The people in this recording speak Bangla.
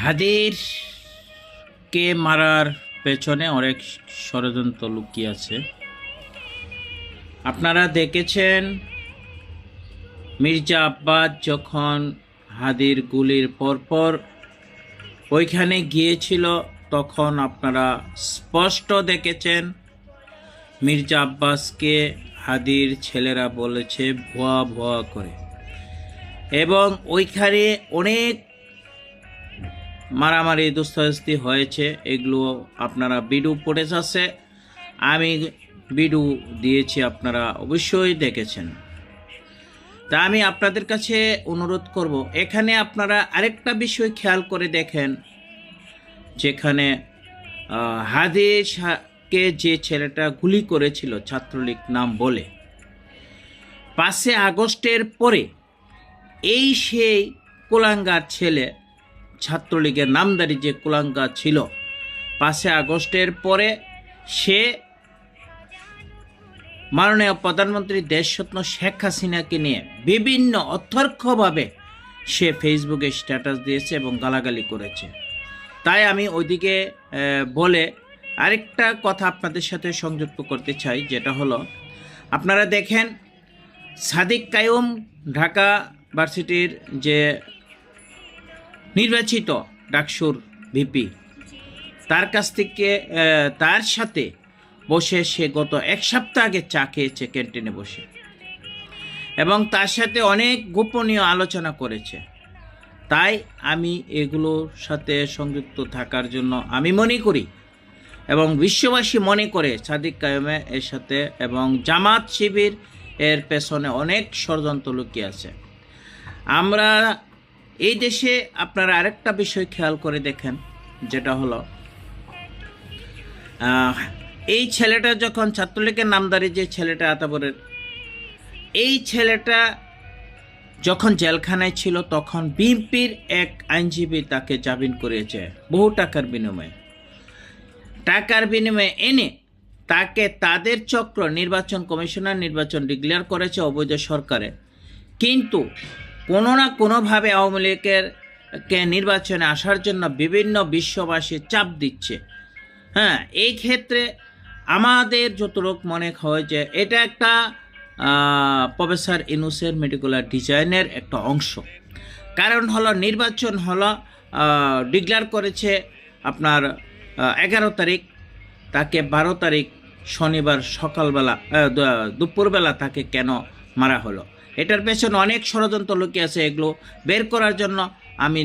হাদিরকে মারার পেছনে অনেক ষড়যন্ত্র লুকিয়ে আছে। আপনারা দেখেছেন মির্জা আব্বাস যখন হাদির গুলির পরপর ওইখানে গিয়েছিল, তখন আপনারা স্পষ্ট দেখেছেন মির্জা আব্বাসকে হাদির ছেলেরা বলেছে ভুয়া ভুয়া করে, এবং ওইখানে অনেক মারামারি দুস্তাস্তি হয়েছে। এগুলো আপনারা ভিডিও ফুটেজ আছে, আমি ভিডিও দিয়েছি, আপনারা অবশ্যই দেখেছেন। তা আমি আপনাদের কাছে অনুরোধ করব, এখানে আপনারা আরেকটা বিষয় খেয়াল করে দেখেন, যেখানে হাদিকে যে ছেলেটা গুলি করেছিল ছাত্রলীগ নাম বলে, 5 আগস্টের পরে এই সেই কুলাঙ্গার ছেলে, ছাত্রলীগের নামদারি যে কুলাঙ্গার ছিল, 5 আগস্টের পরে সে মাননীয় প্রধানমন্ত্রী দেশরত্ন শেখ হাসিনাকে নিয়ে বিভিন্ন অথর্কভাবে সে ফেসবুকে স্ট্যাটাস দিয়েছে এবং গালাগালি করেছে। তাই আমি ওইদিকে বলে আরেকটা কথা আপনাদের সাথে সংযুক্ত করতে চাই, যেটা হলো আপনারা দেখেন সাদিক কায়ুম ঢাকা ভার্সিটির যে নির্বাচিত ডাকসুর ভিপি, তার কাছ থেকে তার সাথে বসে সে গত 1 সপ্তাহ আগে চা খেয়েছে ক্যান্টিনে বসে, এবং তার সাথে অনেক গোপনীয় আলোচনা করেছে। তাই আমি এগুলোর সাথে সংযুক্ত থাকার জন্য আমি মনে করি, এবং বিশ্ববাসী মনে করে সাদিক কায়ুমে এর সাথে এবং জামাত শিবির এর পেছনে অনেক ষড়যন্ত্র লুকিয়ে আছে। আমরা এই দেশে আপনারা আরেকটা বিষয় খেয়াল করে দেখেন, যেটা হলো এই ছেলেটা যখন ছাত্রলীগের নামদারি যে ছেলেটা আতাবরের, এই ছেলেটা যখন জেলখানায় ছিল তখন বিএনপির এক আইনজীবী তাকে জামিন করিয়েছে বহু টাকার বিনিময়ে এনে তাকে তাদের চক্র নির্বাচন কমিশনার নির্বাচন ডিক্লেয়ার করেছে অবৈধ সরকারে, কিন্তু কোনো না কোনোভাবে আওয়ামী লীগের নির্বাচনে আসার জন্য বিভিন্ন বিশ্ববাসী চাপ দিচ্ছে। হ্যাঁ, এই ক্ষেত্রে আমাদের যতটুক মনে হয় যে এটা একটা প্রফেসর ইউনূসের মেডিকুলার ডিজাইনের একটা অংশ। কারণ হলো নির্বাচন হলো ডিক্লেয়ার করেছে আপনার 11 তারিখ, তাকে 12 তারিখ শনিবার সকালবেলা দুপুরবেলা তাকে কেন মারা হলো, এটার পেছনে অনেক ষড়যন্ত্র লুকিয়ে আছে। এগুলো বের করার জন্য আমি